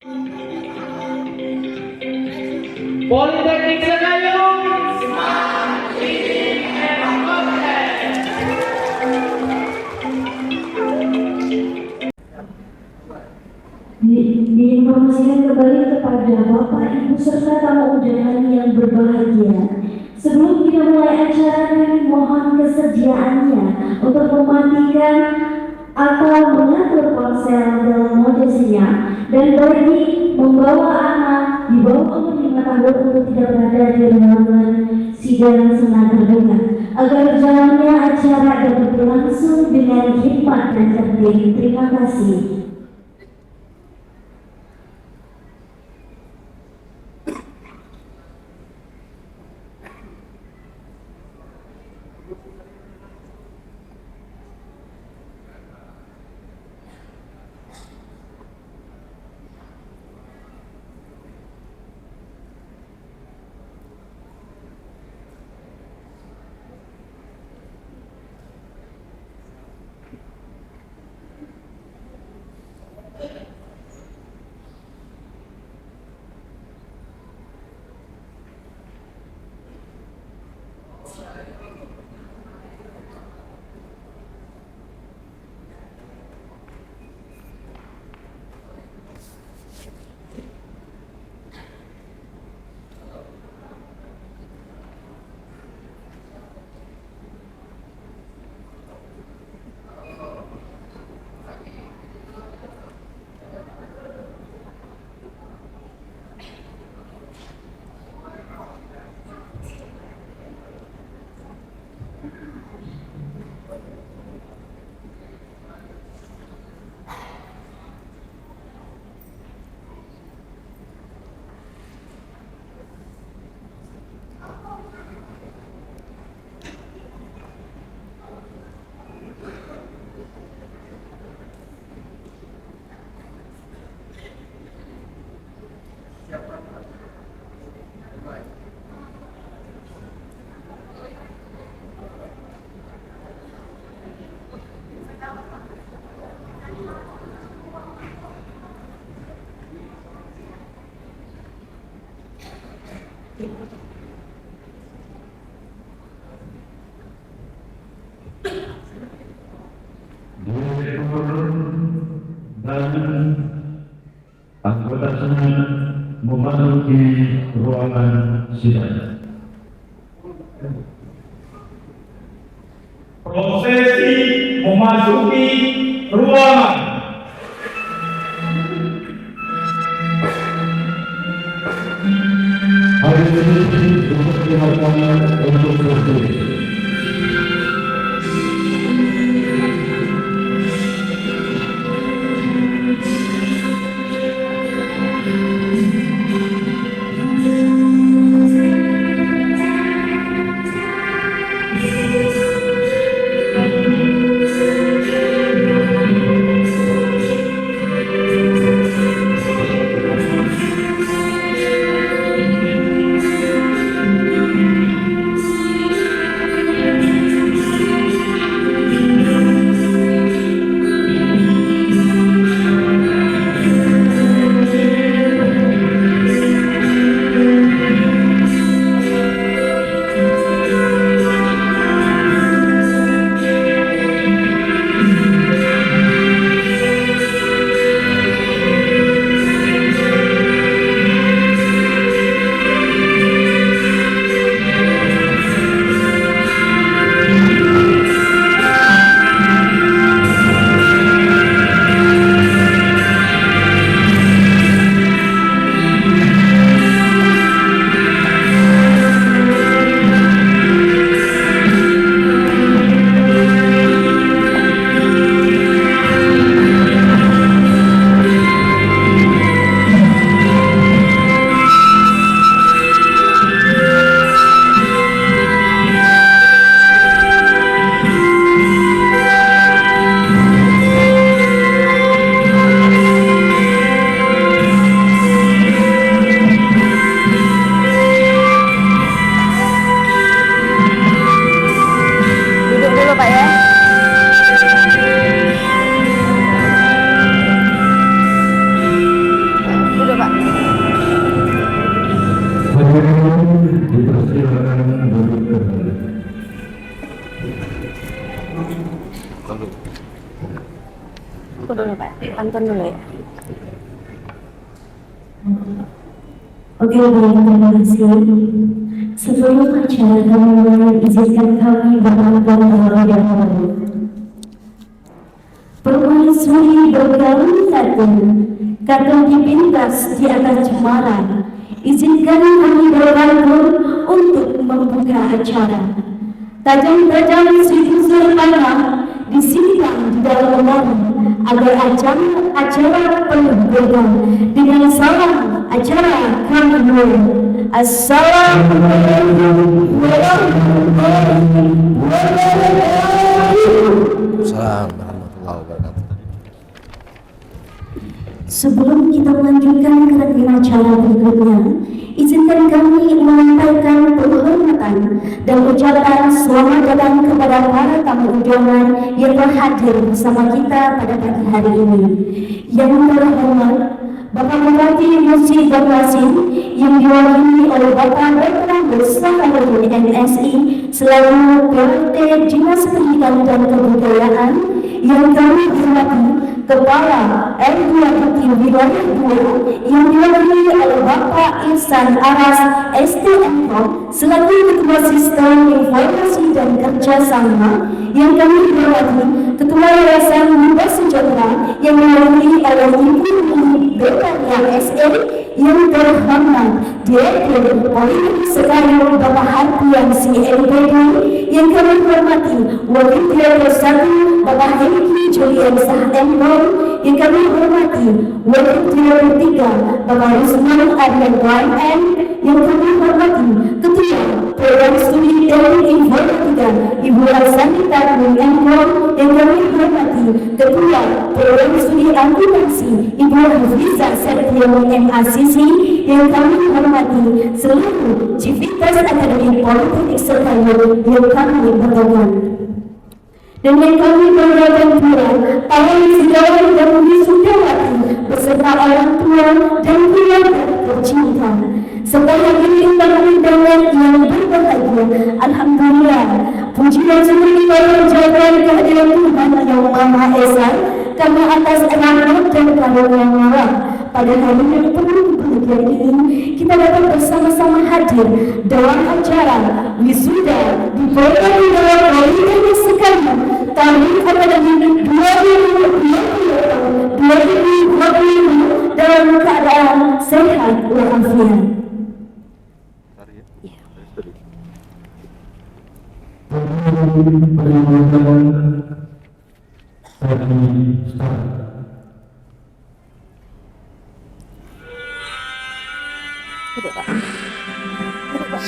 Politeknik Sekayung. Diinformasikan kembali kepada Bapak, Ibu serta tamu undangan yang berbahagia. Sebelum kita mulai acara, kami mohon kesediaannya untuk mematikan atau mengatur ponsel dalam mode senyap, dan bagi membawa anak di bawah umur 5 tahun untuk tidak berada di ruangan sidang senang terbuka agar jalannya acara dapat berlangsung dengan hikmat dan tertib. Terima kasih. Direktur dan anggota senat memasuki ruangan sidang. Prosesi memasuki ruangan. Hari ini dipersilakan untuk berdiri. Aku dulu Pak, pantun dulu ya. Oke, baik, terima kasih. Sebelum acara kami mulai, izinkan kami berlambang terlebih dahulu. Permaisuri bergaul satu, kadang dipintas di atas cemara. Izinkan kami berlambang untuk membuka acara. Tajam-tajam sifusur panah disimpan di dalam lemari agar acara penuh berkah. Dengan salam acara kami mulai. Assalamualaikum warahmatullahi wabarakatuh. Assalamualaikum warahmatullahi wabarakatuh. Sebelum kita melanjutkan ke rangkaian acara berikutnya, izinkan kami menyampaikan penghormatan dan ucapan selamat datang kepada para tamu undangan yang telah hadir bersama kita pada pagi hari ini. Yang terhormat Bapak Bupati Musi Bangasin yang diwakili oleh Bapak Rektor Besar NSI selaku PLT Dinas Pendidikan dan Kebudayaan, yang kami hormati Kepala R2 Bukti Wilayah 2 yang diwakili oleh Bapak Ihsan Aras STMK selaku Ketua Sistem Informasi dan Kerjasama, yang kami hormati Ketua Yayasan Muda Sejahtera yang diwakili oleh Ibu Betania SE, yang terhormat Direktur Politik Sekarang Bapak Harpian CNPD, yang kami hormati Wakil Direktur 1 Bapak Hengki Julian Sahtembo, yang kami hormati Wakil Direktur 3 Bapak Rusman Aryan YN, yang kami hormati Ketua Program Studi Teknik Informatika Ibu Rasanita Menko, yang kami hormati Ketua Program Studi Akuntansi Ibu Hafizah Sertiawan MACC, yang kami hormati seluruh Civitas Akademi Politik serta yang kami banggakan. Dan yang kami banggakan pula para wisudawan dan wisudawati beserta orang tua dan keluarga tercinta, serta hadirin tamu undangan yang berbahagia. Alhamdulillah, puji dan syukur kita panjatkan kehadiran Tuhan Yang Maha Esa karena atas rahmat dan karunia-Nya. Pada hari yang penuh kebahagiaan ini, kita dapat bersama-sama hadir dalam acara wisuda di Program Wilayah Politeknik Sekarang tahun akademik 2020 dalam keadaan sehat walafiat. Duduk, Pak. Duduk, Pak.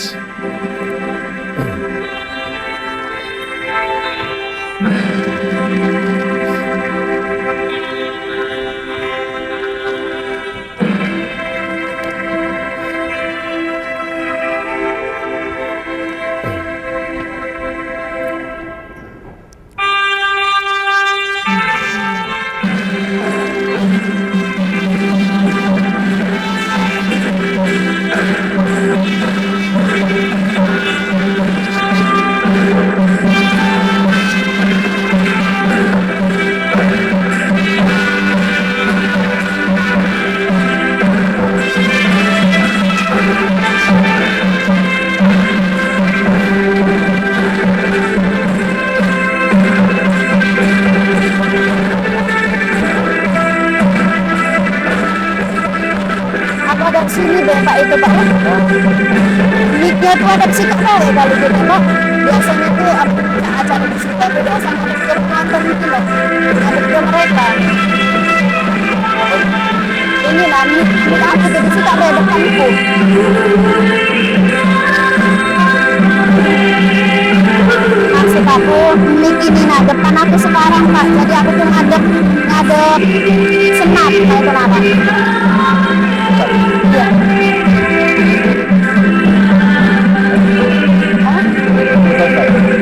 Ada sini deh Pak, itu Pak. Miknya tuh ada sikap ya kali gitu Pak. Biasanya tuh acara di situ tuh biasanya ada penonton gitu loh. Ada juga mereka. Ini lah, mik aku tuh di situ ada depanku. Maksud aku mik ini nah depan aku sekarang Pak. Jadi aku tuh ngadep senap kayak itu lah Pak. Iya.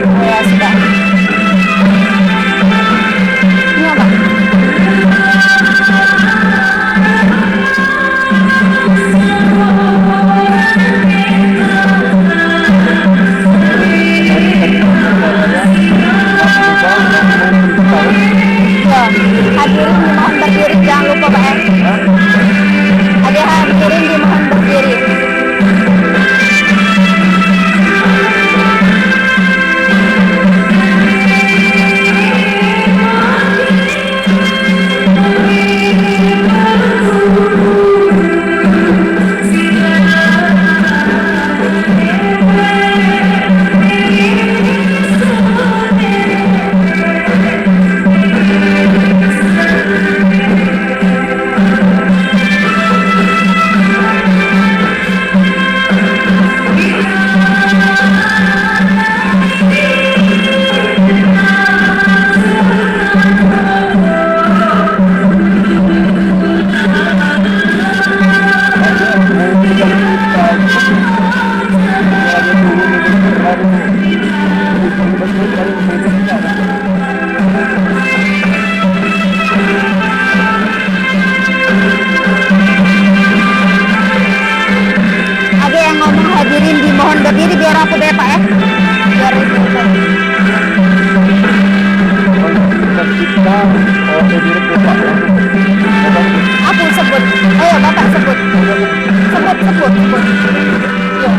Oh ya sudah. Ini apa? Ya, hadirin dimohon berdiri, jangan lupa Pak ya. Ada hadirin dimohon berdiri. Ada yang ngomong hadirin dimohon berdiri biar aku deh Pak ya. Biar itu. Aku sebut. Ayo Bapak sebut. Sebut. Ya.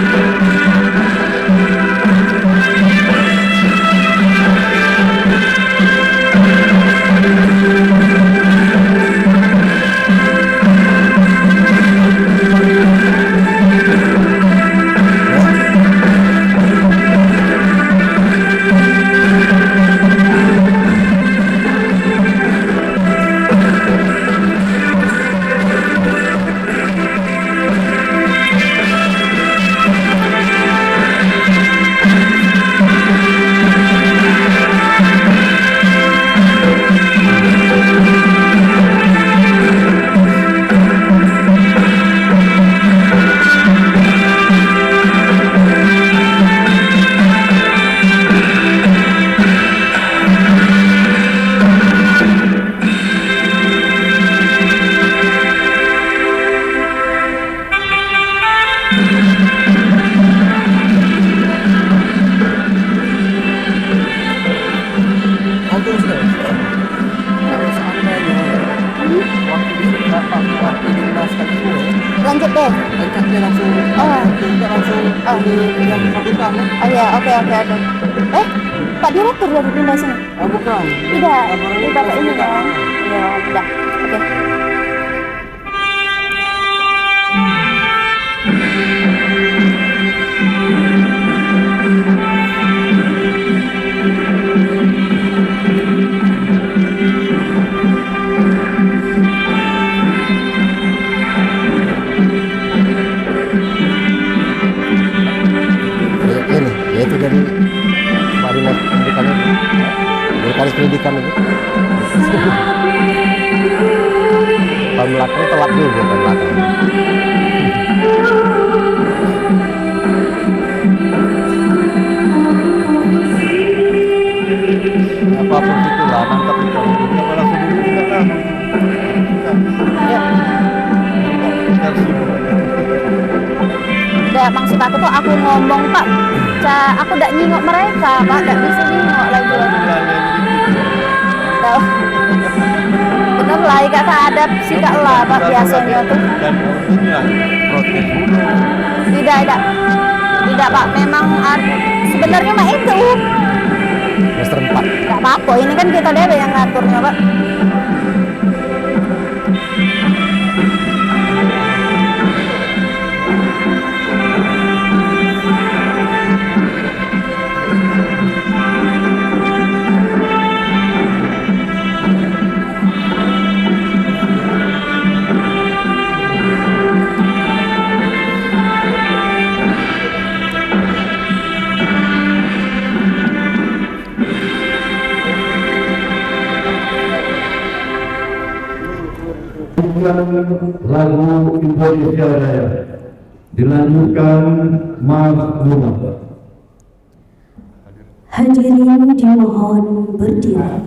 Lanjut deh. Oh ya, oke. Pak Direktur dari pindah sini. Bukan. Tidak, ini Bapak ini dong. Ya, udah. Oke. Ini yaitu dari Dinas Pendidikan itu, dari Dinas Pendidikan itu. Tahun belakang telat juga tahun belakang. Apapun itulah mantap itu. Kita langsung dulu kita kan. Udah, maksud aku tuh aku ngomong Pak, aku udah nyingok mereka Pak, udah bisa nyingok lagi. Tahu? Bener lah, kata ada sikap lah Pak biasanya tuh. Dan inilah protes dulu. Tidak Pak, memang sebenarnya mah itu. Semester 4. Gak apa-apa, ini kan kita deh yang ngaturnya Pak. Lagu Indonesia Raya dilanjutkan Mas Luna. Hadirin dimohon berdiri.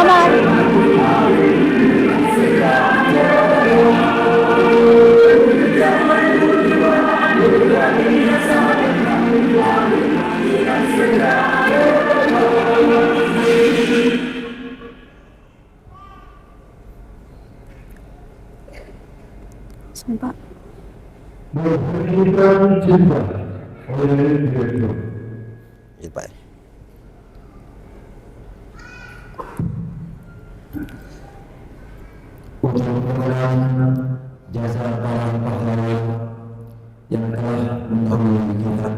naman. Sumpah. Memberikan cinta oleh Direktur. Iya, Pak. Ucapkan jasa para pahlawan yang telah mendahului kita.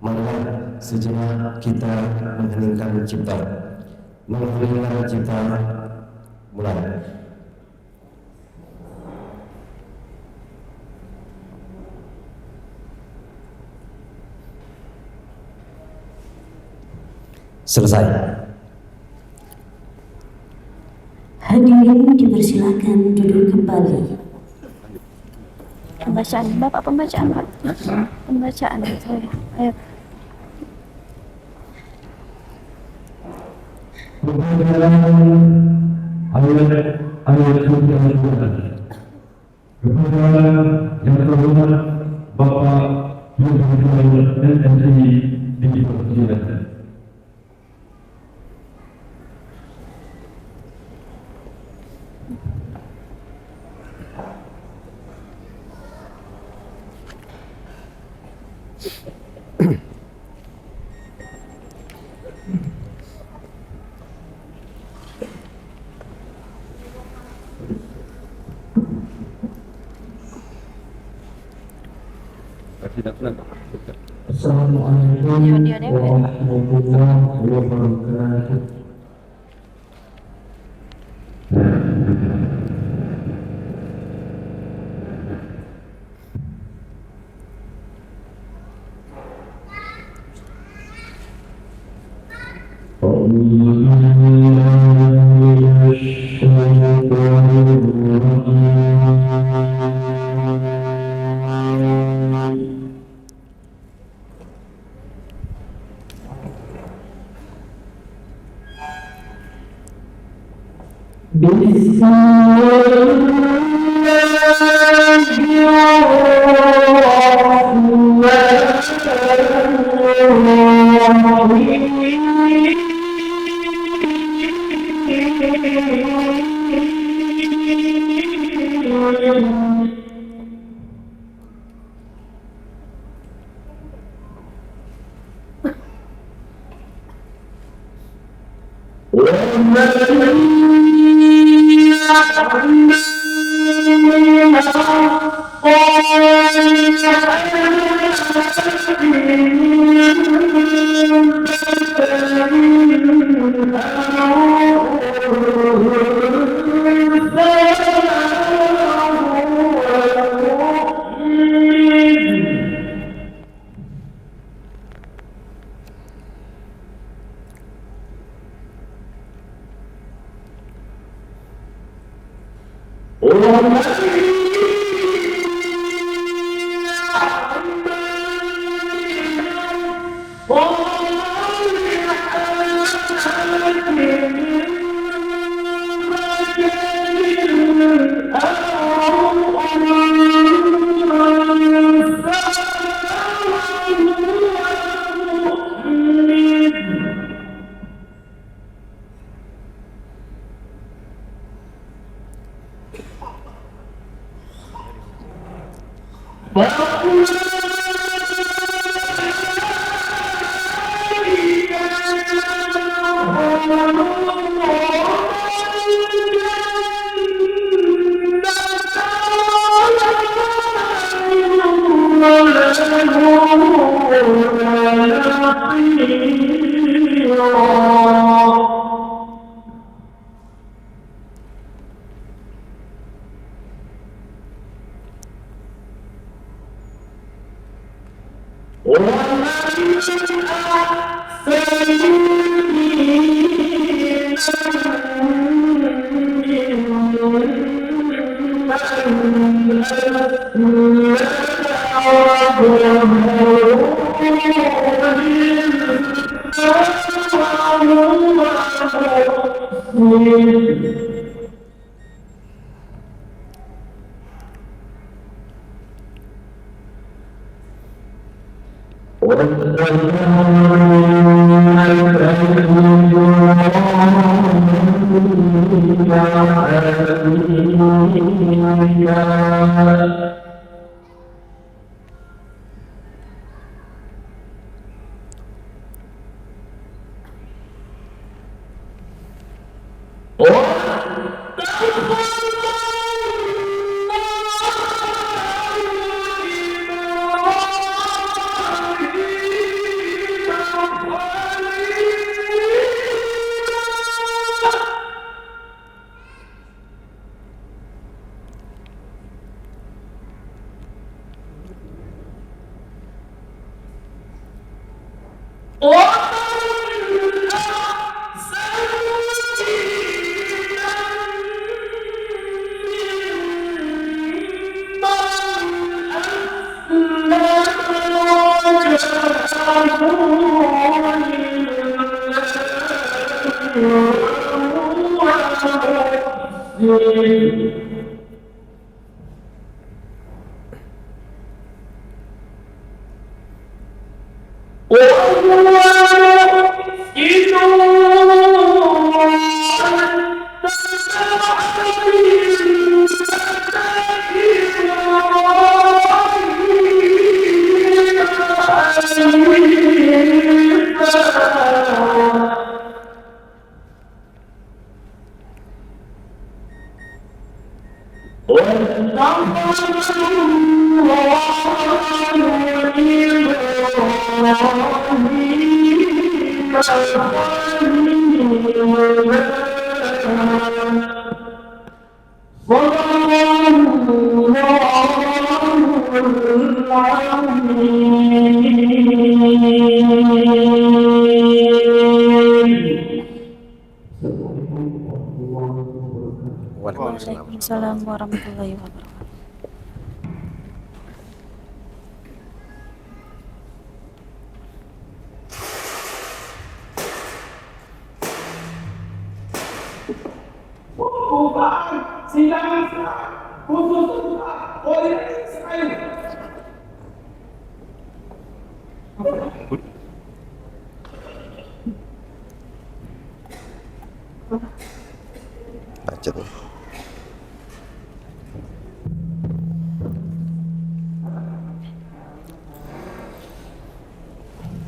Maka sejenak kita mengheningkan cipta. Mengheningkan cipta mulai. Selesai. Hadirin dipersilakan duduk kembali. Pembacaan, Bapak pembacaan, Pak. Pembacaan saya. Ayo. Ayat suci Al-Quran. Kepada yang terhormat Bapak Yusuf NSI dipersilakan. Assalamualaikum warahmatullahi wabarakatuh. Waalaikumsalam warahmatullahi wabarakatuh. Bukan sidang khusus oleh Israel. Macet nih.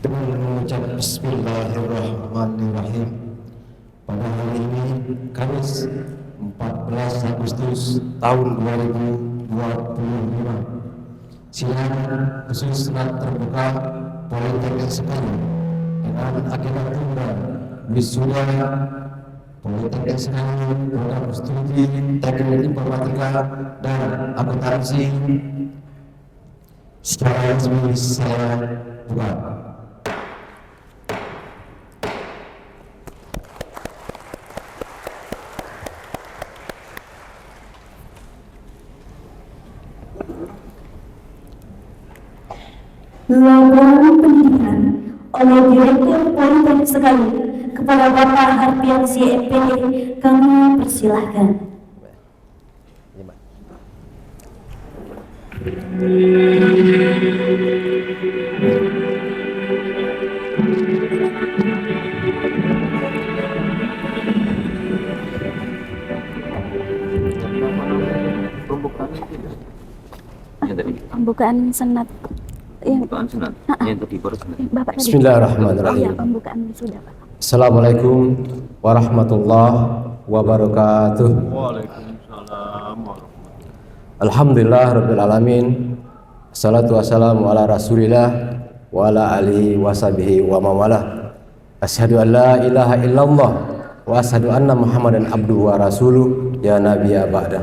Dengan mengucap Bismillahirrahmanirrahim. Pada hari ini Kamis 14 Agustus tahun 2025, sidang khusus senat terbuka Politeknik Sekarang dengan agenda tunggal wisuda Politeknik Sekarang program studi teknik informatika dan akuntansi secara resmi saya buka. Laporan pendidikan oleh Direktur Politeknik Sekarang kepada Bapak Harpian CMPD kami persilahkan. Pembukaan senat. Pembukaan senat. Yang tadi baru senat. Bapak tadi. Bismillahirrahmanirrahim. Iya, pembukaan sudah, Pak. Assalamualaikum warahmatullahi wabarakatuh. Waalaikumsalam warahmatullahi. Alhamdulillah rabbil alamin. Assalatu wassalamu ala Rasulillah wa ala alihi wa sahbihi wa mawalah. Asyhadu an la ilaha illallah wa asyhadu anna Muhammadan abduhu wa rasuluh ya nabiyya ba'da.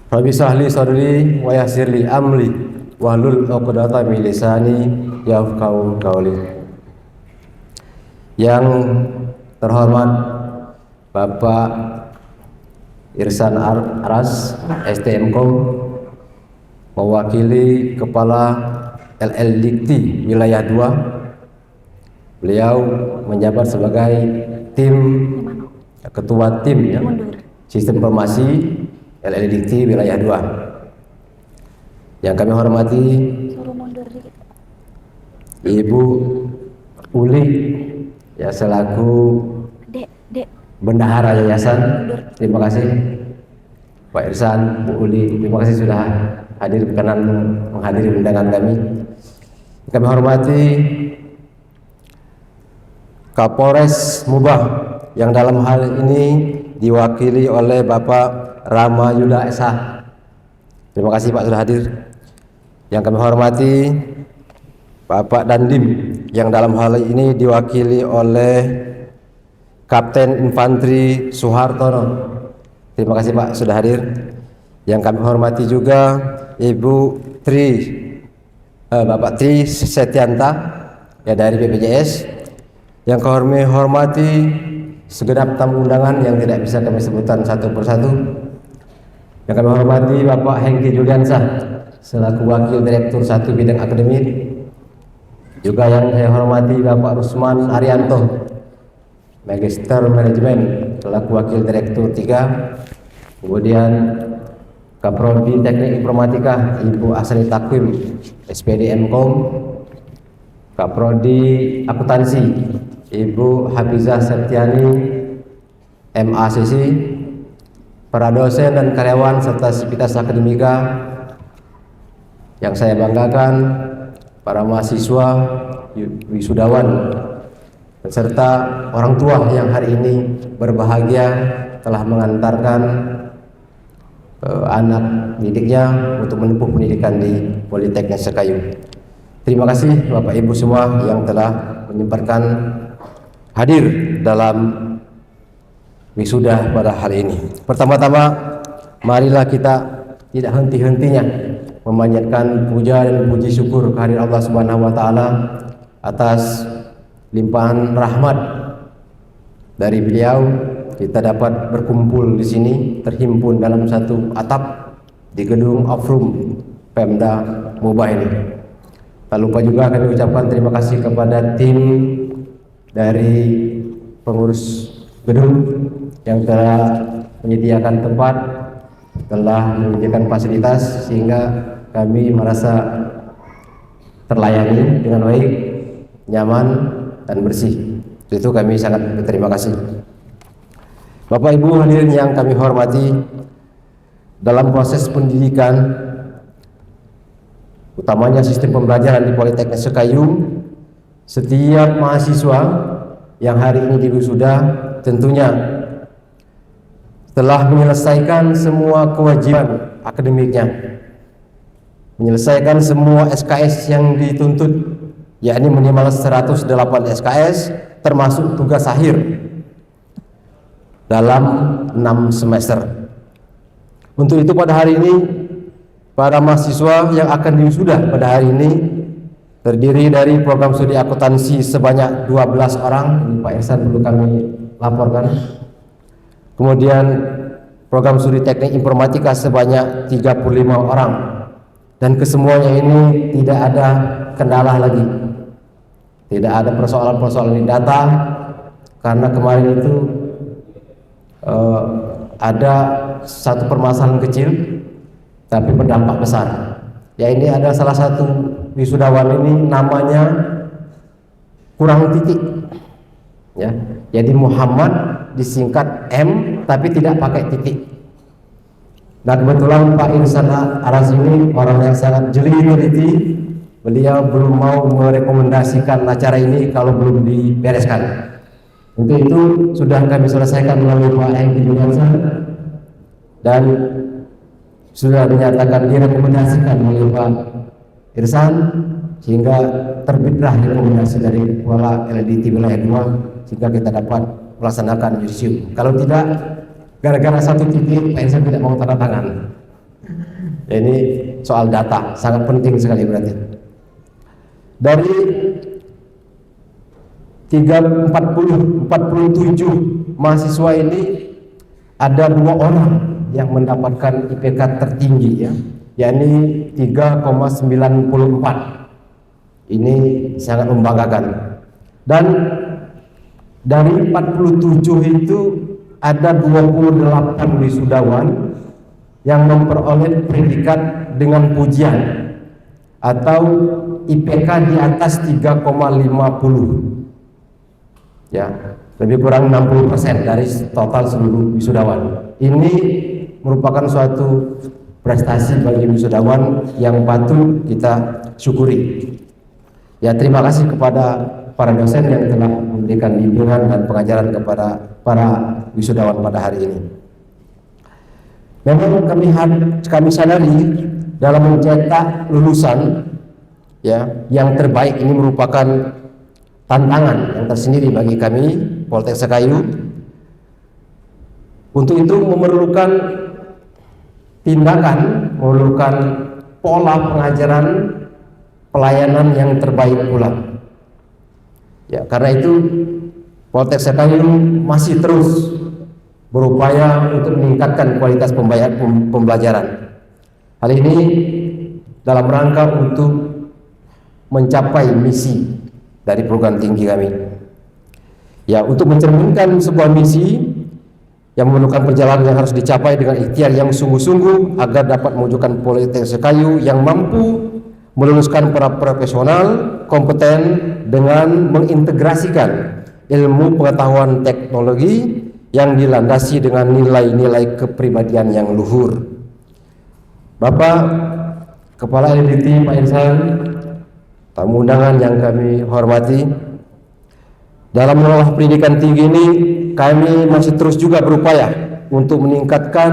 Rabbi sahli sadri wa yassirli amri wahlul 'uqdatam min lisani yafqahu qawli. Yang terhormat Bapak Irsan Aras STMKOM mewakili Kepala LL Dikti Wilayah 2. Beliau menjabat sebagai tim Ketua Tim ya, Sistem Informasi LLDT Wilayah 2. Yang kami hormati Ibu Uli ya selaku Bendahara Yayasan. Terima kasih Pak Irsan, Bu Uli, terima kasih sudah hadir berkenan menghadiri undangan kami. Kami hormati Kapolres Mubah yang dalam hal ini diwakili oleh Bapak Rama Yuda SH. Terima kasih Pak sudah hadir. Yang kami hormati Bapak Dandim yang dalam hal ini diwakili oleh Kapten Infanteri Suhartono. Terima kasih Pak sudah hadir. Yang kami hormati juga Ibu Bapak Tri Setianta ya dari BPJS. Yang kami hormati segenap tamu undangan yang tidak bisa kami sebutkan satu persatu. Yang kami hormati Bapak Hengki Juliansah selaku Wakil Direktur 1 Bidang Akademik. Juga yang saya hormati Bapak Rusman Arianto, Magister Manajemen selaku Wakil Direktur 3. Kemudian Kaprodi Teknik Informatika Ibu Asani Takwim SPD Mkom. Kaprodi Akuntansi Ibu Hafizah Septiani MACC. Para dosen dan karyawan serta sivitas akademika yang saya banggakan, para mahasiswa, wisudawan, serta orang tua yang hari ini berbahagia telah mengantarkan anak didiknya untuk menempuh pendidikan di Politeknik Sekayu. Terima kasih Bapak Ibu semua yang telah menyempatkan hadir dalam wisuda pada hari ini. Pertama-tama, marilah kita tidak henti-hentinya memanjatkan puja dan puji syukur kehadirat Allah Subhanahu wa taala atas limpahan rahmat dari beliau. Kita dapat berkumpul di sini, terhimpun dalam satu atap di gedung Afrum Pemda Mubah ini. Tak lupa juga kami ucapkan terima kasih kepada tim dari pengurus gedung yang telah menyediakan tempat, telah menyediakan fasilitas sehingga kami merasa terlayani dengan baik, nyaman dan bersih. Itu kami sangat berterima kasih. Bapak Ibu hadirin yang kami hormati, dalam proses pendidikan utamanya sistem pembelajaran di Politeknik Sekayu, setiap mahasiswa yang hari ini diwisuda tentunya telah menyelesaikan semua kewajiban akademiknya, menyelesaikan semua SKS yang dituntut, yakni minimal 108 SKS termasuk tugas akhir dalam 6 semester. Untuk itu pada hari ini para mahasiswa yang akan diwisuda pada hari ini terdiri dari program studi akuntansi sebanyak 12 orang. Ini Pak Irsan perlu kami laporkan. Kemudian program studi teknik informatika sebanyak 35 orang. Dan kesemuanya ini tidak ada kendala lagi. Tidak ada persoalan-persoalan di data, karena kemarin itu ada satu permasalahan kecil tapi berdampak besar. Ya, ini ada salah satu wisudawan ini namanya kurang titik. Ya, jadi Muhammad disingkat M tapi tidak pakai titik. Nah, kebetulan Pak Irsan Aras ini orang yang sangat jeli teliti. Beliau belum mau merekomendasikan acara ini kalau belum dibereskan. Untuk itu sudah kami selesaikan melalui Pak Hengki Juliansa dan sudah dinyatakan direkomendasikan oleh Pak Irsan, sehingga terbitlah rekomendasi dari Kepala LLDT Wilayah 2 sehingga kita dapat melaksanakan yudisium. Kalau tidak, gara-gara satu titik Pak Irsan tidak mau tanda tangan. Ini soal data sangat penting sekali berarti. Dari 47 mahasiswa ini ada 2 orang yang mendapatkan IPK tertinggi, ya, yakni 3,94. Ini sangat membanggakan. Dan dari 47 itu ada 28 wisudawan yang memperoleh predikat dengan pujian atau IPK di atas 3,50, ya, lebih kurang 60% dari total seluruh wisudawan. Ini merupakan suatu prestasi bagi wisudawan yang patut kita syukuri. Ya, terima kasih kepada para dosen yang telah memberikan bimbingan dan pengajaran kepada para wisudawan pada hari ini. Memang kami sadari dalam mencetak lulusan, ya, yang terbaik ini merupakan tantangan yang tersendiri bagi kami Poltek Sekayu. Untuk itu memerlukan tindakan, memerlukan pola pengajaran pelayanan yang terbaik pula. Ya, karena itu Poltek Sekayu masih terus berupaya untuk meningkatkan kualitas pembelajaran. Hal ini dalam rangka untuk mencapai misi dari program tinggi kami. Ya, untuk mencerminkan sebuah misi yang memerlukan perjalanan yang harus dicapai dengan ikhtiar yang sungguh-sungguh agar dapat mewujudkan Poltek Sekayu yang mampu meluluskan para profesional kompeten dengan mengintegrasikan ilmu pengetahuan teknologi yang dilandasi dengan nilai-nilai kepribadian yang luhur. Bapak Kepala LDT Pak Irsan, tamu undangan yang kami hormati, dalam mengolah pendidikan tinggi ini kami masih terus juga berupaya untuk meningkatkan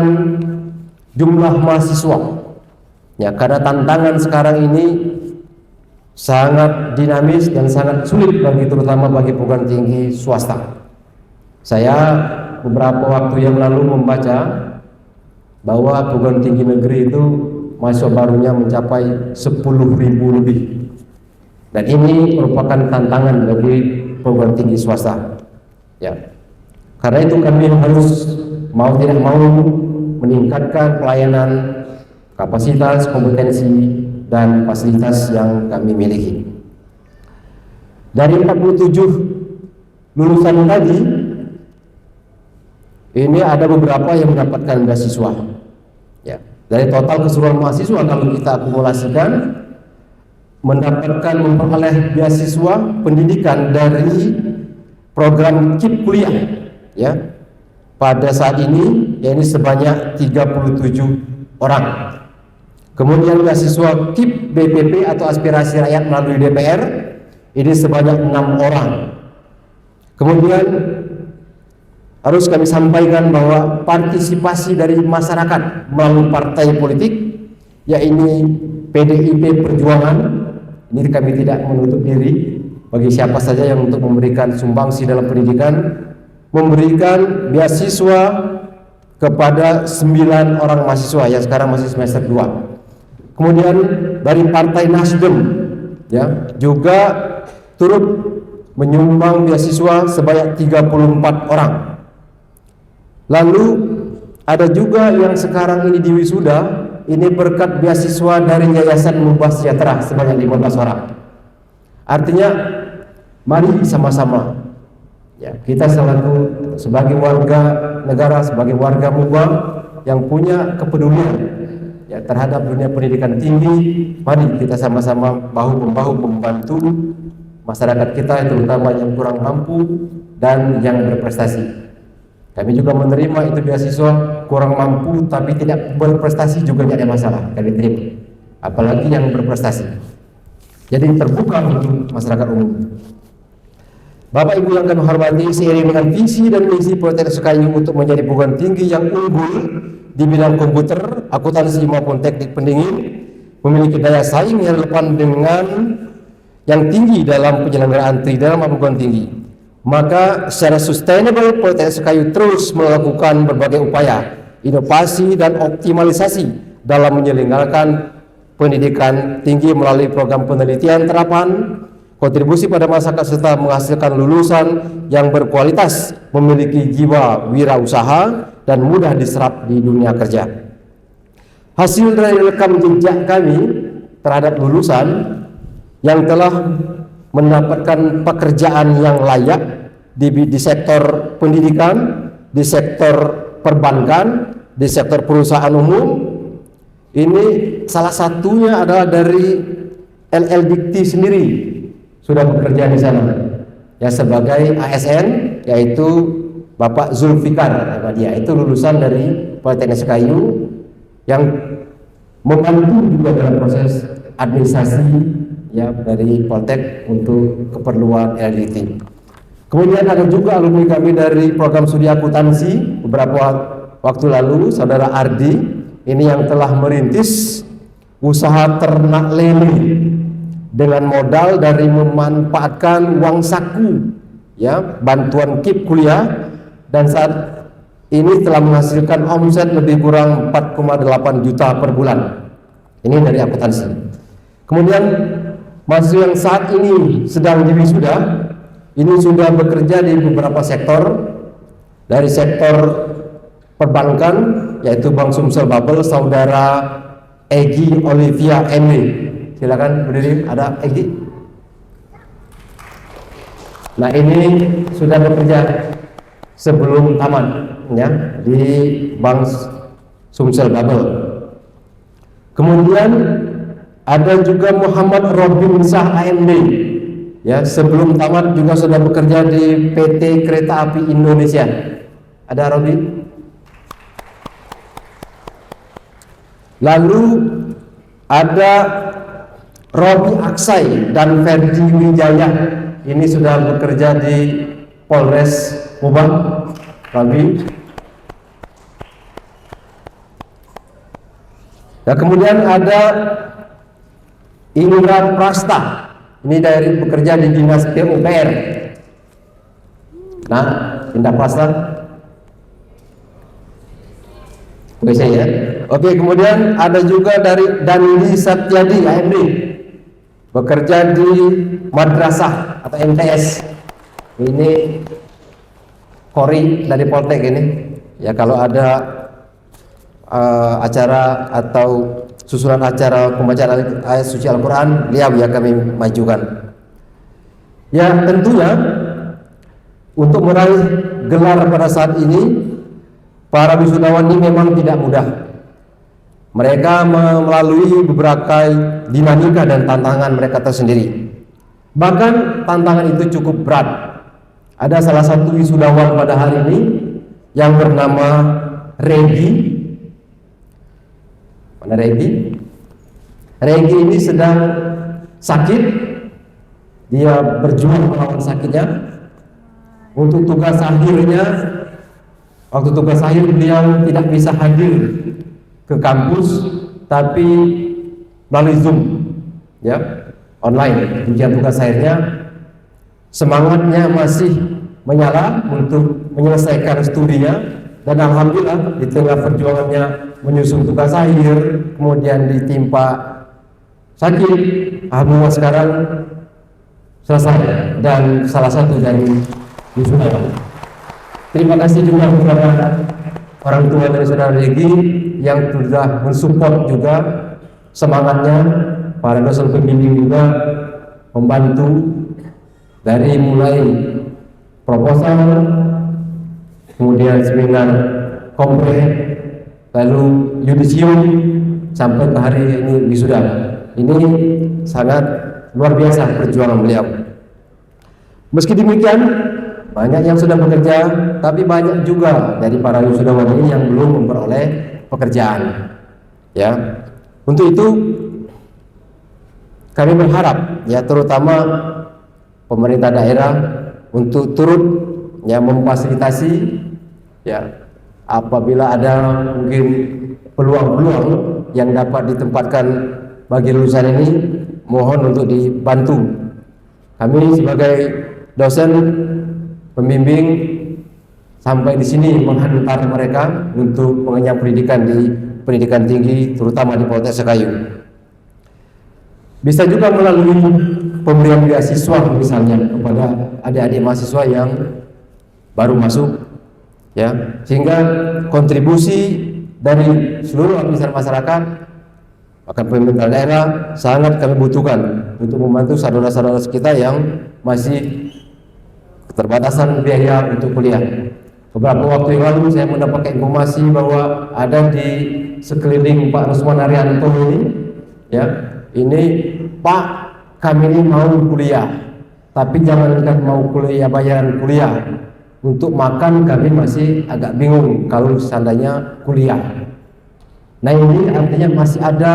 jumlah mahasiswa. Ya, karena tantangan sekarang ini sangat dinamis dan sangat sulit terutama bagi perguruan tinggi swasta. Saya beberapa waktu yang lalu membaca bahwa perguruan tinggi negeri itu mahasiswa barunya mencapai 10.000 lebih. Dan ini merupakan tantangan bagi perguruan tinggi swasta. Ya. Karena itu kami harus mau tidak mau meningkatkan pelayanan, kapasitas, kompetensi, dan fasilitas yang kami miliki. Dari 47 lulusan tadi, ini ada beberapa yang mendapatkan beasiswa. Ya. Dari total keseluruhan mahasiswa kalau kita akumulasikan, memperoleh beasiswa pendidikan dari program KIP kuliah, ya, pada saat ini yakni sebanyak 37 orang. Kemudian beasiswa KIP BPP atau aspirasi rakyat melalui DPR ini sebanyak 6 orang. Kemudian harus kami sampaikan bahwa partisipasi dari masyarakat melalui partai politik, yaitu PDIP Perjuangan, ini kami tidak menutup diri bagi siapa saja yang untuk memberikan sumbangsi dalam pendidikan, memberikan beasiswa kepada 9 orang mahasiswa yang sekarang masih semester 2. Kemudian dari Partai Nasdem, ya, juga turut menyumbang beasiswa sebanyak 34 orang. Lalu ada juga yang sekarang ini di wisuda, ini berkat beasiswa dari Yayasan Mubah Sejahtera sebanyak 15 orang. Artinya mari sama-sama, ya, kita sebagai warga negara, sebagai warga Mubah yang punya kepedulian, ya, terhadap dunia pendidikan tinggi, mari kita sama-sama bahu-membahu membantu masyarakat kita, terutama yang kurang mampu dan yang berprestasi. Kami juga menerima itu beasiswa kurang mampu tapi tidak berprestasi juga tidak ada masalah, kami terima, apalagi yang berprestasi. Jadi terbuka untuk masyarakat umum. Bapak Ibu yang kami hormati, seiring dengan visi dan misi Poltek Sekayu untuk menjadi perguruan tinggi yang unggul di bidang komputer, akuntansi maupun teknik pendingin, memiliki daya saing yang relevan dengan yang tinggi dalam penyelenggaraan dalam perguruan tinggi. Maka secara sustainable Poltek Sekayu terus melakukan berbagai upaya, inovasi dan optimalisasi dalam menyelenggarakan pendidikan tinggi melalui program penelitian terapan, kontribusi pada masyarakat serta menghasilkan lulusan yang berkualitas, memiliki jiwa wirausaha dan mudah diserap di dunia kerja. Hasil dari rekam jejak kami terhadap lulusan yang telah mendapatkan pekerjaan yang layak di sektor pendidikan di sektor perbankan, di sektor perusahaan umum. Ini salah satunya adalah dari LL Dikti sendiri sudah bekerja di sana ya sebagai ASN, yaitu Bapak Zulfikar dia itu lulusan dari Politeknik Sekayu yang membantu juga dalam proses administrasi ya dari Poltek untuk keperluan LLDT. Kemudian ada juga alumni kami dari program studi akuntansi beberapa waktu lalu, Saudara Ardi, ini yang telah merintis usaha ternak lele dengan modal dari memanfaatkan uang saku ya, bantuan KIP kuliah, dan saat ini telah menghasilkan omset lebih kurang 4,8 juta per bulan. Ini dari akuntansi. Kemudian mahasiswa yang saat ini sedang diwisuda ini sudah bekerja di beberapa sektor. Dari sektor perbankan yaitu Bank Sumsel Bubble, Saudara Egi Olivia Emily. Silakan berdiri, ada Egi. Nah, ini sudah bekerja sebelum tamat ya di Bank Sumsel Bubble. Kemudian ada juga Muhammad Robin Shah AMD ya, sebelum tamat juga sudah bekerja di PT Kereta Api Indonesia. Ada Robin. Lalu ada Robi Aksai dan Ferdi Wijaya, ini sudah bekerja di Polres Subang. Robi. Nah, kemudian ada Indra Prasta, ini dari bekerja di Dinas PUPR. Nah, Indra Prasta, bisa ya. Oke, kemudian ada juga dari Dandi Satyadi AMD, bekerja di madrasah atau MTS. Ini Kori dari Poltek ini. Ya, kalau ada acara atau susunan acara pembacaan ayat suci Al-Quran, beliau ya kami majukan. Ya, tentunya untuk meraih gelar pada saat ini para wisudawan ini memang tidak mudah. Mereka melalui beberapa dinamika dan tantangan mereka tersendiri. Bahkan tantangan itu cukup berat. Ada salah satu wisudawan pada hari ini yang bernama Regi. Mana Regi? Regi ini sedang sakit. Dia berjuang melawan sakitnya. Untuk tugas akhirnya, waktu tugas akhir beliau tidak bisa hadir ke kampus, tapi melalui Zoom, ya, online. Ujian tugas akhirnya, semangatnya masih menyala untuk menyelesaikan studinya, dan alhamdulillah di tengah perjuangannya menyusun tugas akhir, kemudian ditimpa sakit, alhamdulillah sekarang selesai dan salah satu dari wisudawan. Terima kasih juga kepada orang tua dari saudara Regi yang sudah mensupport juga semangatnya, para dosen pembimbing juga membantu dari mulai proposal, kemudian seminar kompre, lalu yudisium sampai ke hari ini wisuda. Ini sangat luar biasa perjuangan beliau. Meski demikian, banyak yang sudah bekerja, tapi banyak juga dari para wisudawan ini yang belum memperoleh pekerjaan. Ya, untuk itu kami berharap, ya, terutama pemerintah daerah untuk turut ya memfasilitasi, ya, apabila ada mungkin peluang-peluang yang dapat ditempatkan bagi lulusan ini, mohon untuk dibantu. Kami sebagai dosen pembimbing sampai di sini menghantar mereka untuk mengenyam pendidikan di pendidikan tinggi, terutama di Poltek Sekayu. Bisa juga melalui pemberian beasiswa misalnya kepada adik-adik mahasiswa yang baru masuk, ya, sehingga kontribusi dari seluruh lapisan masyarakat, bahkan pemerintah daerah sangat kami butuhkan untuk membantu saudara-saudara kita yang masih keterbatasan biaya untuk kuliah. Beberapa waktu yang lalu saya mendapatkan informasi bahwa ada di sekeliling Pak Rusman Arianto ini, ya, ini Pak, kami ini mau kuliah, tapi jangankan mau kuliah bayaran kuliah, untuk makan kami masih agak bingung kalau seandainya kuliah. Nah ini artinya masih ada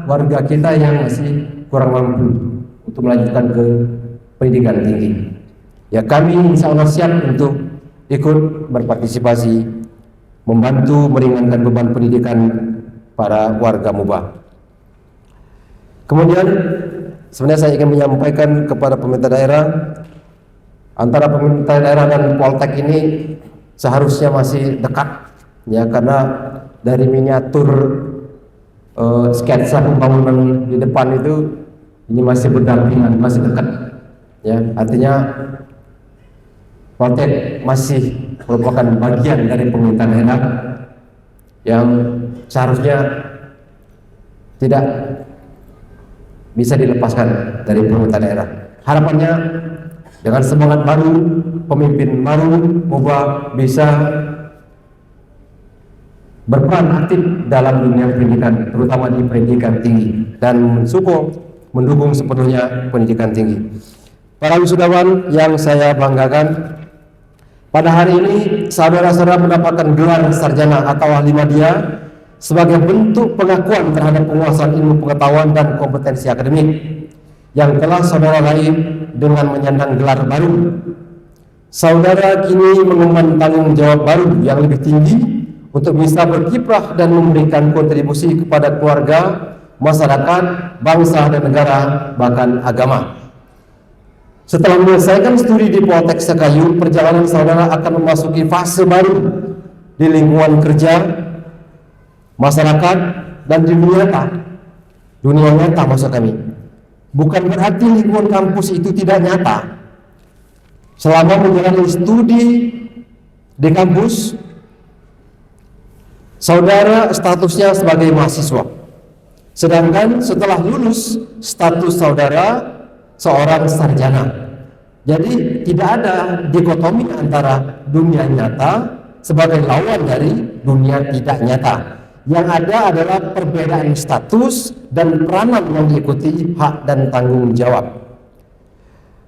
warga kita yang masih kurang mampu untuk melanjutkan ke pendidikan tinggi. Ya kami insya Allah siap untuk ikut berpartisipasi membantu meringankan beban pendidikan para warga Mubah. Kemudian sebenarnya saya ingin menyampaikan kepada pemerintah daerah, antara pemerintah daerah dan Poltek ini seharusnya masih dekat, ya, karena dari miniatur sketsa pembangunan di depan itu ini masih berdampingan, masih dekat, ya, artinya Poltek masih merupakan bagian dari pemerintah daerah yang seharusnya tidak bisa dilepaskan dari pemerintah daerah. Harapannya dengan semangat baru, pemimpin baru, Mubah bisa berperan aktif dalam dunia pendidikan, terutama di pendidikan tinggi, dan mendukung sepenuhnya pendidikan tinggi. Para wisudawan yang saya banggakan, pada hari ini saudara-saudara mendapatkan gelar sarjana atau ahli madya sebagai bentuk pengakuan terhadap penguasaan ilmu pengetahuan dan kompetensi akademik yang telah saudara raih dengan menyandang gelar baru. Saudara kini mengemban tanggung jawab baru yang lebih tinggi untuk bisa berkiprah dan memberikan kontribusi kepada keluarga, masyarakat, bangsa dan negara, bahkan agama. Setelah menyelesaikan studi di Poltek Sekayu, perjalanan saudara akan memasuki fase baru di lingkungan kerja, masyarakat, dan di dunia nyata maksud kami. Bukan berarti lingkungan kampus itu tidak nyata. Selama menjalani studi di kampus, saudara statusnya sebagai mahasiswa. Sedangkan setelah lulus, status saudara seorang sarjana. Jadi tidak ada dikotomi antara dunia nyata sebagai lawan dari dunia tidak nyata. Yang ada adalah perbedaan status dan peranan yang diikuti hak dan tanggung jawab.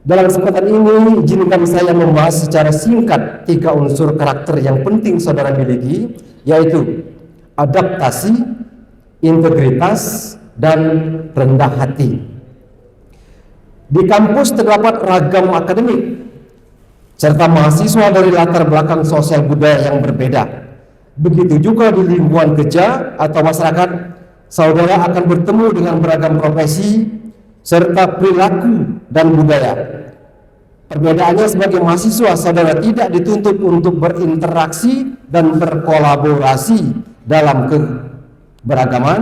Dalam kesempatan ini, izinkan saya membahas secara singkat 3 unsur karakter yang penting saudara miliki, yaitu adaptasi, integritas, dan rendah hati. Di kampus terdapat ragam akademik serta mahasiswa dari latar belakang sosial budaya yang berbeda. Begitu juga di lingkungan kerja atau masyarakat, saudara akan bertemu dengan beragam profesi serta perilaku dan budaya. Perbedaannya sebagai mahasiswa, saudara tidak dituntut untuk berinteraksi dan berkolaborasi dalam keberagaman.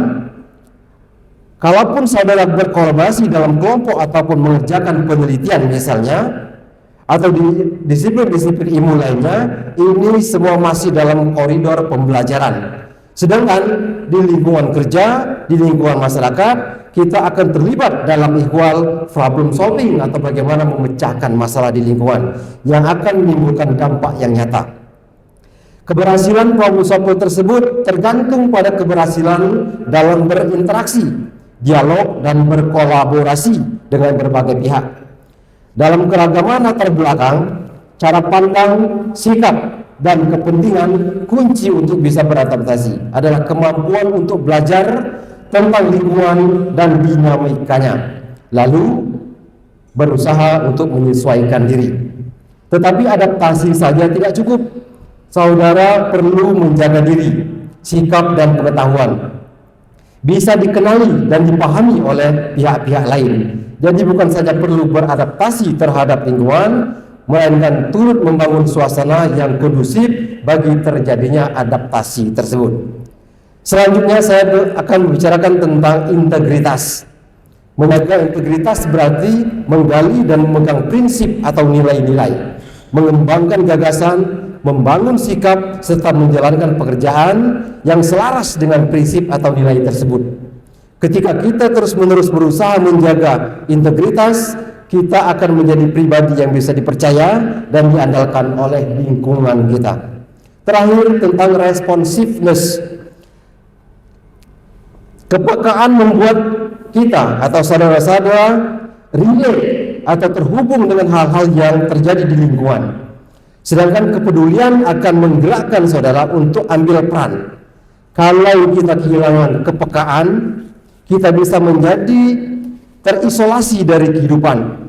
Kalaupun saudara berkolaborasi dalam kelompok ataupun mengerjakan penelitian misalnya, atau di disiplin-disiplin ilmu lainnya, ini semua masih dalam koridor pembelajaran. Sedangkan di lingkungan kerja, di lingkungan masyarakat, kita akan terlibat dalam ihwal problem solving atau bagaimana memecahkan masalah di lingkungan yang akan menimbulkan dampak yang nyata. Keberhasilan problem solving tersebut tergantung pada keberhasilan dalam berinteraksi, dialog, dan berkolaborasi dengan berbagai pihak. Dalam keragaman latar belakang, cara pandang, sikap, dan kepentingan kunci untuk bisa beradaptasi adalah kemampuan untuk belajar tentang lingkungan dan dinamikanya, lalu berusaha untuk menyesuaikan diri. Tetapi adaptasi saja tidak cukup. Saudara perlu menjaga diri, sikap, dan pengetahuan bisa dikenali dan dipahami oleh pihak-pihak lain. Jadi bukan saja perlu beradaptasi terhadap lingkungan, melainkan turut membangun suasana yang kondusif bagi terjadinya adaptasi tersebut. Selanjutnya saya akan membicarakan tentang integritas. Menjaga integritas berarti menggali dan memegang prinsip atau nilai-nilai, mengembangkan gagasan, membangun sikap, serta menjalankan pekerjaan yang selaras dengan prinsip atau nilai tersebut. Ketika kita terus-menerus berusaha menjaga integritas, kita akan menjadi pribadi yang bisa dipercaya dan diandalkan oleh lingkungan kita. Terakhir tentang responsiveness. Kepekaan membuat kita atau saudara-saudara relate atau terhubung dengan hal-hal yang terjadi di lingkungan. Sedangkan kepedulian akan menggerakkan saudara untuk ambil peran. Kalau kita kehilangan kepekaan, kita bisa menjadi terisolasi dari kehidupan.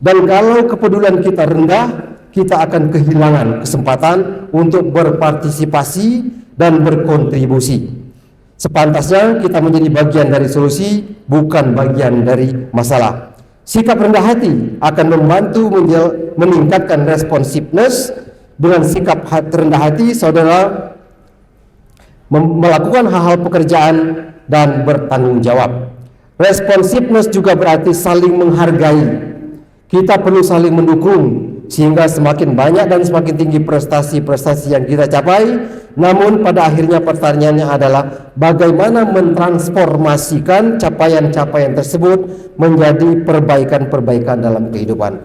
Dan kalau kepedulian kita rendah, kita akan kehilangan kesempatan untuk berpartisipasi dan berkontribusi. Sepantasnya kita menjadi bagian dari solusi, bukan bagian dari masalah. Sikap rendah hati akan membantu meningkatkan responsiveness. Dengan sikap rendah hati, saudara melakukan hal-hal pekerjaan dan bertanggung jawab. Responsiveness juga berarti saling menghargai. Kita perlu saling mendukung sehingga semakin banyak dan semakin tinggi prestasi-prestasi yang kita capai. Namun pada akhirnya pertanyaannya adalah bagaimana mentransformasikan capaian-capaian tersebut menjadi perbaikan-perbaikan dalam kehidupan.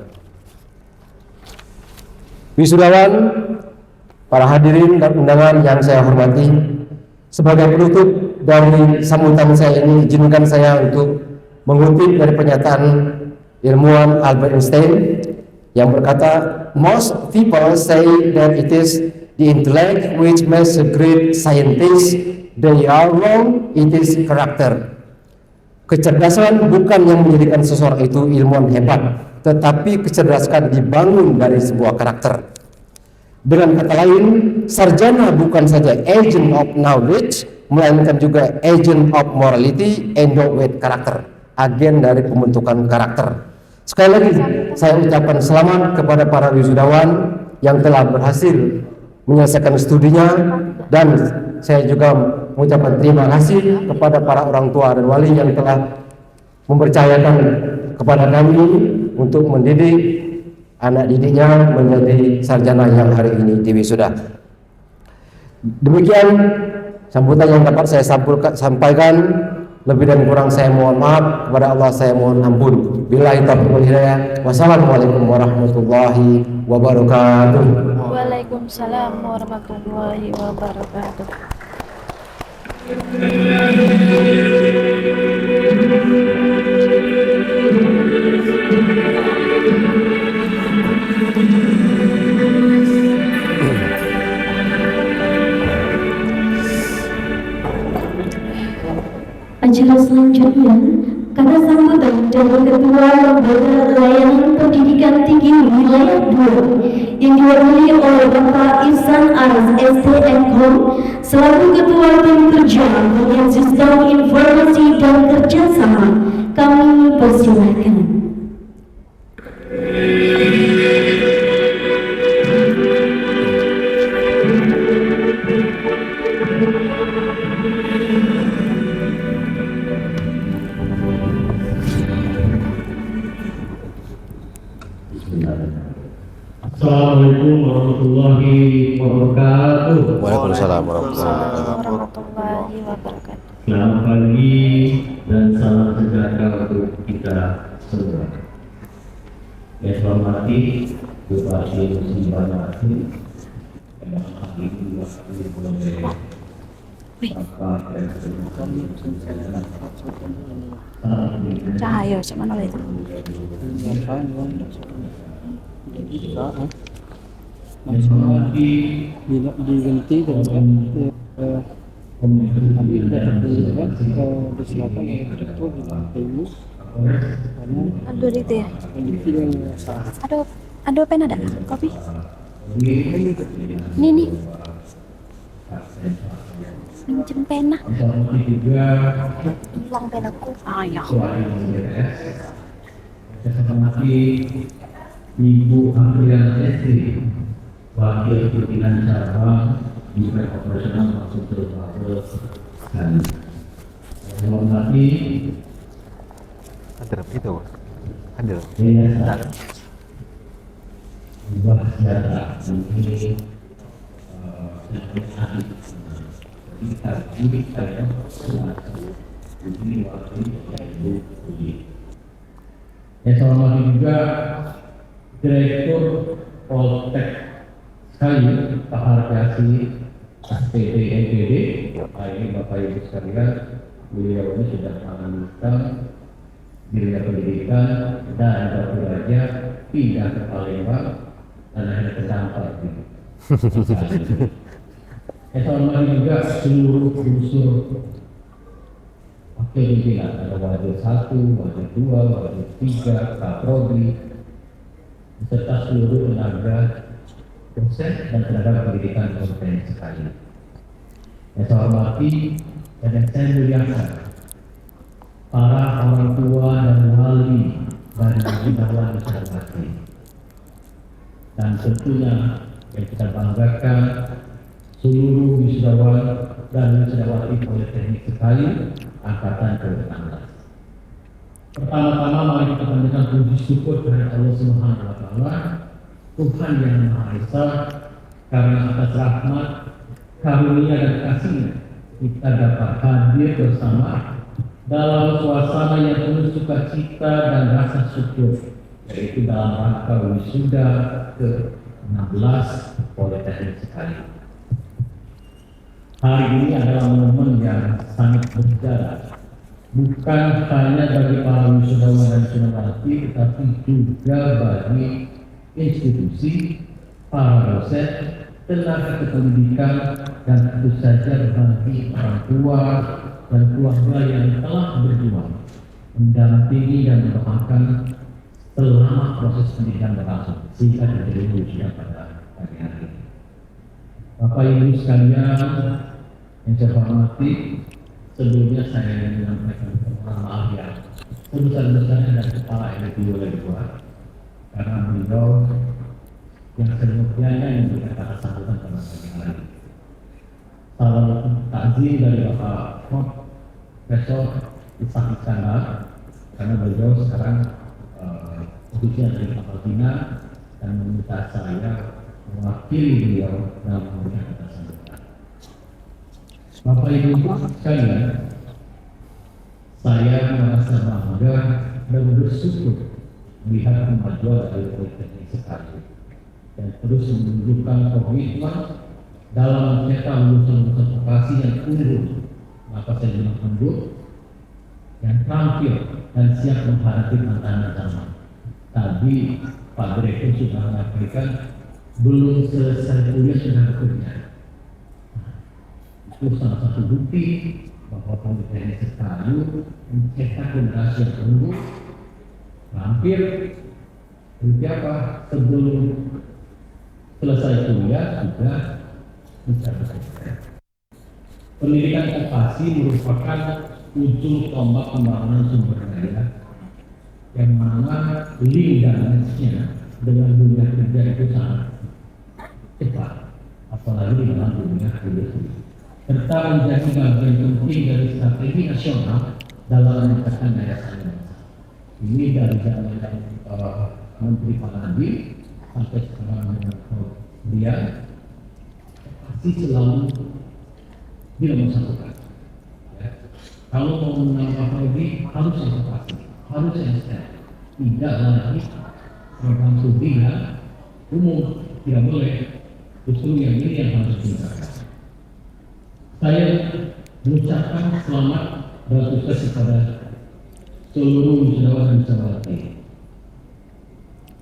Wisudawan, para hadirin dan undangan yang saya hormati, sebagai penutup dari sambutan saya ini, izinkan saya untuk mengutip dari pernyataan ilmuwan Albert Einstein yang berkata, most people say that it is the intellect which makes a great scientist. They are wrong, it is character. Kecerdasan bukan yang menjadikan seseorang itu ilmuwan hebat, tetapi kecerdasan dibangun dari sebuah karakter. Dengan kata lain, sarjana bukan saja agent of knowledge, melainkan juga agent of morality, endowed with character, agen dari pembentukan karakter. Sekali lagi saya ucapkan selamat kepada para wisudawan yang telah berhasil menyelesaikan studinya, dan saya juga mengucapkan terima kasih kepada para orang tua dan wali yang telah mempercayakan kepada kami untuk mendidik anak didiknya menjadi sarjana yang hari ini diwisuda. Demikian sambutan yang dapat saya sampaikan. Lebih dan kurang saya mohon maaf, kepada Allah saya mohon ampun. Billahi taufiq wal hidayah. Wassalamualaikum warahmatullahi wabarakatuh. Waalaikumsalam warahmatullahi wabarakatuh. Acara selanjutnya, kata sambutan dari Ketua Lembaga Layanan Pendidikan Tinggi Wilayah 2 yang diwakili oleh Bapak Ihsan Aras STMKOM selaku Ketua Tim Kerja Bagian Sistem Informasi dan Kerjasama. Kami persilakan. Assalamualaikum warahmatullahi wabarakatuh. Waalaikumsalam warahmatullahi Warahmatullahi wabarakatuh. Selamat pagi dan salam sejahtera untuk kita semua. Yang saya hormati Bupati Banyuwangi yang hari ini diwakili oleh Bapak Cahaya sama mana itu? diganti dengan ambil dari selatan itu ilmu karena Aduh itu ya. yang salah Aduh pen ada kopi? Nih. Minjem pena. Hilang penaku. Ayah. Saya hormati Ibu Aprian Estri, Wakil Pimpinan Cabang Divisi Operasional Maksud Terbatas dan saya hormati Yayasan Mbah Jata ini saya hormati juga Direktur Poltek sekali Pak Harkasi SPD NPD, ini Bapak Ibu sekalian, beliau ini sudah melanjutkan Dirjen Pendidikan dan Baru Raja pindah ke Palembang dan akhirnya terdampar. Saya hormati juga seluruh unsur wakil pimpinan, ada Wajib 1, Wajib 2, Wajib 3, Kaprodi, beserta seluruh tenaga dosen dan tenaga pendidikan kompeten sekali. Saya hormati dan saya muliakan para orang tua dan wali dari Binawan Sarwati, dan tentunya yang kita banggakan seluruh wisudawan dan wisudawati Politeknik sekali angkatan ke-16. Pertama-tama mari kita panjatkan puji syukur kepada Allah Subhanahu wa taala, Tuhan yang Maha Esa, karena atas rahmat, karunia dan kasih-Nya kita dapat hadir bersama dalam suasana yang penuh sukacita dan rasa syukur, yaitu dalam rangka wisuda ke-16 Politeknik sekali. Hari ini adalah momen yang sangat bersejarah, bukan hanya bagi para wisudawan dan wisudawati, tetapi juga bagi institusi, para dosen, tenaga kependidikan, dan tentu saja bagi orang tua dan keluarga yang telah berjuang mendampingi dan mendoakan selama proses pendidikan berlangsung sehingga terjadi wisuda pada pagi hari ini. Bapak Ibu sekalian yang saya hormati, sebelumnya saya ingin menyampaikan permohonan maaf yang sebesar-besarnya dari Kepala LPU Ledua, karena beliau yang seyogyanya yang memberikan sambutan pada pagi hari ini. Salam takzim dari Bapak Profesor Ishak Iskandar, karena beliau sekarang posisinya dari Kapal Bina dan meminta saya mewakili beliau dalam memberikan kata sambutan. Bapak Ibu sekalian, saya merasa bangga dan bersyukur melihat kemajuan dari Politeknik sekali dan terus menunjukkan komitmen dalam mencetak lulusan-lulusan vokasi yang unggul, maka saya bilang unggul, yang terampil dan siap menghadapi tantangan zaman. Tadi Pak Direktur sudah menyampaikan belum selesai kuliah sudah bekerja. Itu salah satu bukti bahwa Politeknik sekali mencetak generasi yang unggul, terampil, seperti apa sebelum selesai kuliah sudah bisa bekerja. Pendidikan vokasi merupakan ujung tombak pembangunan sumber daya yang mana link dan match-nya dengan dunia kerja itu sangat cepat, apalagi di dalam dunia industri, serta menjadi bagian penting dari strategi nasional dalam meningkatkan daya saing bangsa. Ini dari zaman Menteri Pak Nadiem sampai sekarang dia pasti selalu bila mensatukan. Ya. Kalau mau menambah lagi harus inovasi, harus STM, tidak lagi program studi yang umum, tidak boleh. Justru yang ini yang harus ditingkatkan. Saya mengucapkan selamat dan sukses kepada seluruh wisudawan dan wisudawati.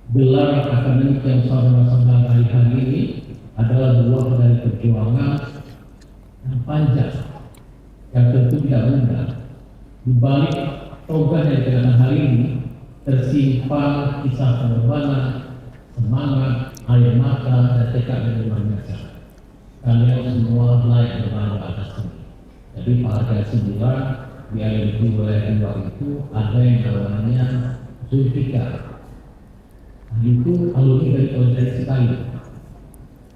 Gelar akademik yang saudara-saudara raih hari ini adalah buah dari perjuangan yang panjang, yang tentu tidak mudah. Di balik toga yang dikenakan hari ini tersimpan kisah pengorbanan, semangat, air mata, dan tekad yang luar biasa. Kalian semua layak berbangga atas ini. Jadi Pak Harkasi bilang di LPU wilayah 2 itu ada yang namanya Zulfikar. Itu alumni dari Politeknik sekali,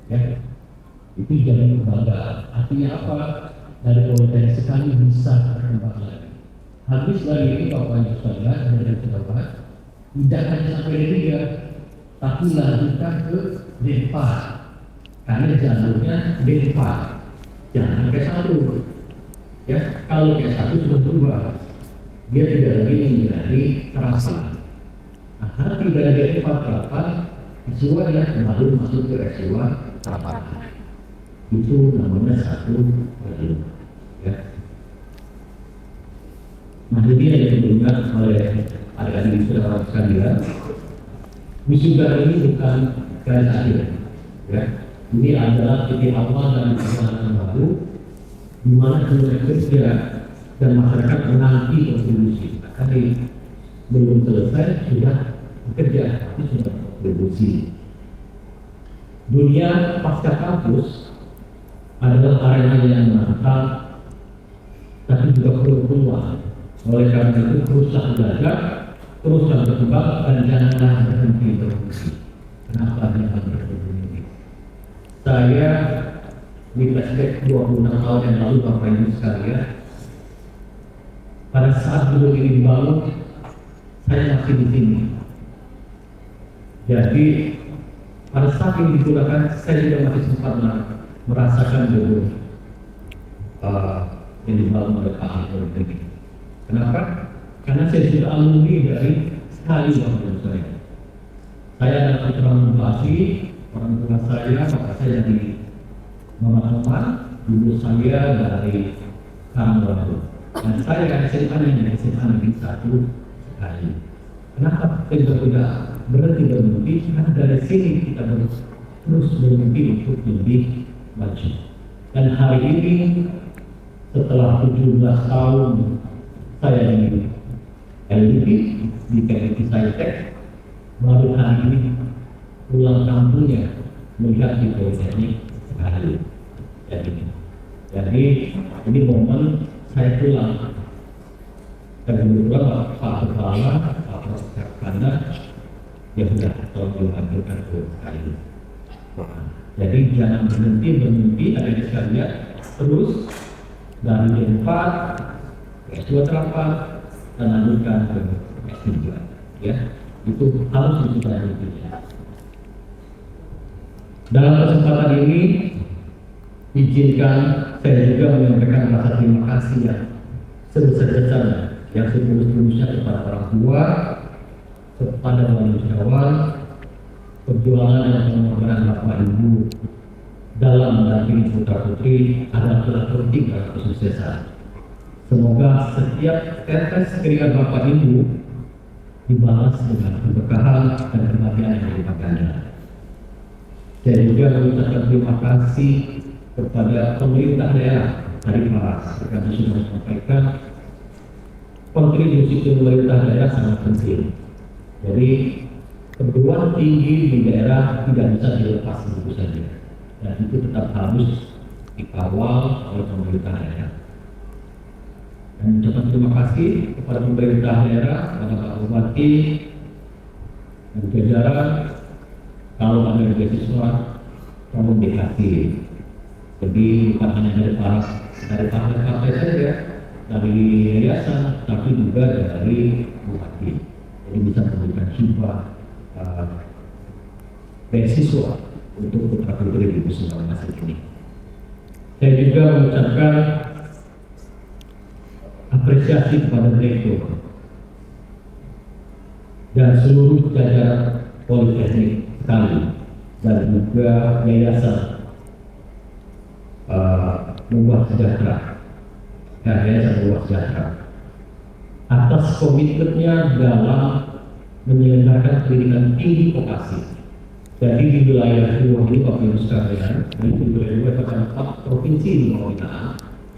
ya, itu jadi kebanggaan. Artinya apa? Dari Politeknik sekali bisa berkembang lagi. Habis dari ini Bapak Ibu sekalian dari pejabat tidak hanya sampai di 3, tapi lanjutkan ke D4, karena jalurnya D4, jangan ke 1. Ya, kalau ke 1 sudah berubah, dia tidak lagi menjadi perasaan. Nah, tidak ada 48 S2 ya baru masuk ke S2 itu namanya satu jalur ya. Nah ini yang diingat oleh adik-adik saudara sekalian, wisuda ini bukan garis akhir ya. Ini adalah titik awal dari perjalanan baru di mana dunia kerja dan masyarakat menanti kontribusi. Tadi belum selesai sudah bekerja, tapi sudah kontribusi. Dunia pasca kampus adalah arena yang menantang, tapi juga perlu peluang. Oleh karena itu teruslah belajar, teruslah berkembang dan janganlah berhenti berfungsi. Kenapa jangan berhenti? Saya di flashback 26 tahun yang lalu Bapak Ibu sekalian, pada saat gedung ini dibangun, saya masih di sini. Jadi pada saat ini digunakan, saya juga masih sempat merasakan gedung yang dibangun oleh Pak Ahmad ini. Kenapa? Karena saya sudah alumni dari sekali waktu saya. Saya adalah putra mubasi, orang tua saya, maka saya dari Mama, dulu saya dari Karangbaru. Dan saya SMA yang SMA Negeri 1 sekali. Kenapa kita tidak berhenti bermimpi? Karena dari sini kita terus bermimpi untuk lebih maju. Dan hari ini setelah 17 tahun saya di LDP di PLT Saintek, baru hari ini pulang kampungnya melihat di Politeknik sekali. Jadi ini momen saya pulang. Dan kebetulan Pak Kepala, Pak Profesor Kanda, dia sudah tolong dihadirkan ke sekali. Jadi jangan berhenti bermimpi, ada di sekalian terus dari D4 ke S2 terapan dan lanjutkan ke S3 ya, itu harus disudahi mimpinya. Dalam kesempatan ini izinkan saya juga menyampaikan rasa terima kasih yang sebesar-besarnya, yang setulus-tulusnya kepada orang tua, kepada manusiawan, perjuangan dan pengorbanan Bapak Ibu dalam mendampingi putra putri adalah telah penting dalam kesuksesan. Semoga setiap tetes keringat Bapak Ibu dibalas dengan keberkahan dan kebahagiaan yang berlipat ganda. Saya juga mengucapkan terima kasih kepada pemerintah daerah dari Paras, karena sudah menyampaikan kontribusi pemerintah daerah sangat penting. Jadi perguruan tinggi di daerah tidak bisa dilepas begitu saja, dan itu tetap harus dikawal oleh pemerintah daerah. Dan ucapan terima kasih kepada pemerintah daerah, kepada Pak Bupati dan jajaran. Kalau ada beasiswa, tolong dikasih. Jadi bukan hanya dari partai saja, dari yayasan, tapi juga dari bupati. Jadi bisa memberikan hibah beasiswa untuk putra putri di Sulawesi Masjid ini. Saya juga mengucapkan apresiasi kepada direktur dan seluruh jajaran Politeknik sekali, dan juga yayasan Buah Sejahtera, yayasan Buah Sejahtera atas komitmennya dalam menyelenggarakan pendidikan tinggi vokasi. Jadi di wilayah Buah ini Bapak Ibu sekalian, itu wilayah pada 4 provinsi di bawah kita,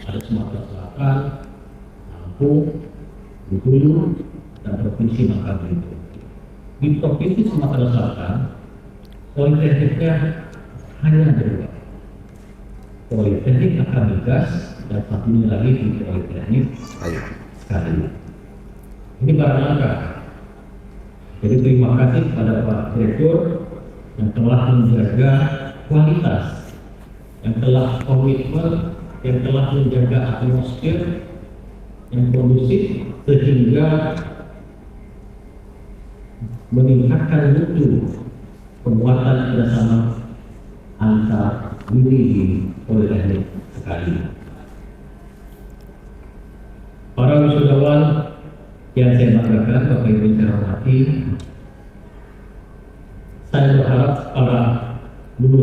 ada Sumatera Selatan, Lampung, Bengkulu, dan provinsi Bangka Belitung. Di provinsi Sumatera Selatan, politekniknya hanya 2. Politeknik Akamigas dan satunya lagi di Politeknik sekali. Ini barang langka. Jadi terima kasih kepada Pak Direktur yang telah menjaga kualitas, yang telah komitmen, yang telah menjaga atmosfer yang kondusif sehingga meningkatkan mutu penguatan kerjasama antar unit di Politeknik sekali. Para wisudawan yang saya banggakan, Bapak Ibu yang saya hormati, saya berharap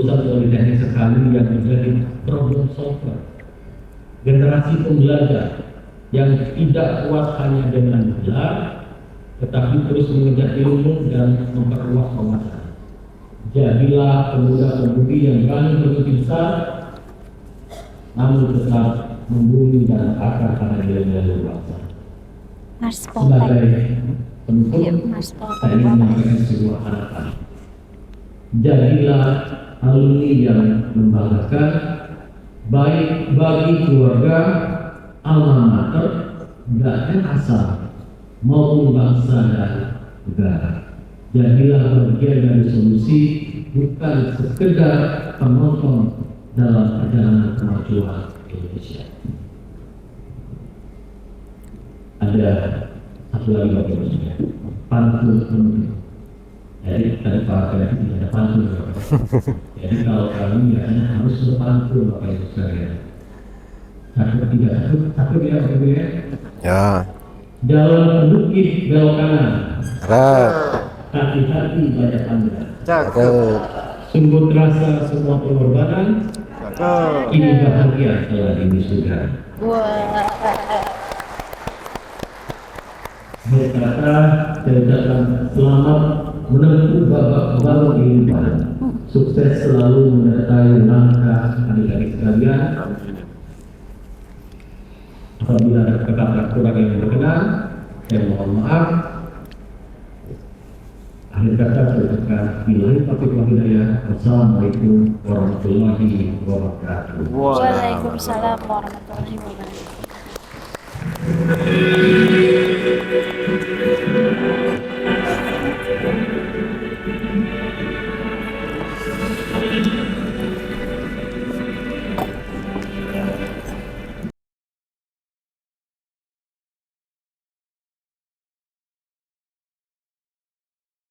lulusan politeknik sekali yang menjadi problem solver, generasi pembelajar yang tidak puas hanya dengan gelar, tetapi terus mengejar ilmu dan memperluas wawasan. Jadilah pemuda-pemudi yang berani bermimpi besar, namun tetap membumi dan akar pada nilai-nilai bangsa. Mas Sebagai penutup, Iya, Mas Poltek. saya ingin menyampaikan sebuah harapan. Jadilah alumni yang membanggakan, baik bagi keluarga, alma mater, dan asal maupun bangsa dan negara. Jadilah bagian dari solusi, bukan sekedar penonton dalam perjalanan kemajuan Indonesia. Ada satu lagi Bapak Ibu sekalian, pantun penutup. Jadi tadi Pak Kaya tidak ada pantun. Jadi kalau kami biasanya harus berpantun Bapak Ibu sekalian. Takut tidak takut ya Bapak Ibu ya. Ya. Jalan bukit belok kanan, Rat. hati-hati banyak Anda. Cakep. Sungguh terasa semua pengorbanan. Ini bahagia telah diwisuda. Wah. Berkata, saya ucapkan selamat menempuh babak baru kehidupan. Sukses selalu menyertai langkah adik-adik sekalian. Apabila ada kata-kata kurang yang berkenan, saya mohon maaf. Akhir kata saya ucapkan billahi taufiq wal hidayah. Wassalamualaikum warahmatullahi wabarakatuh. Waalaikumsalam warahmatullahi wabarakatuh.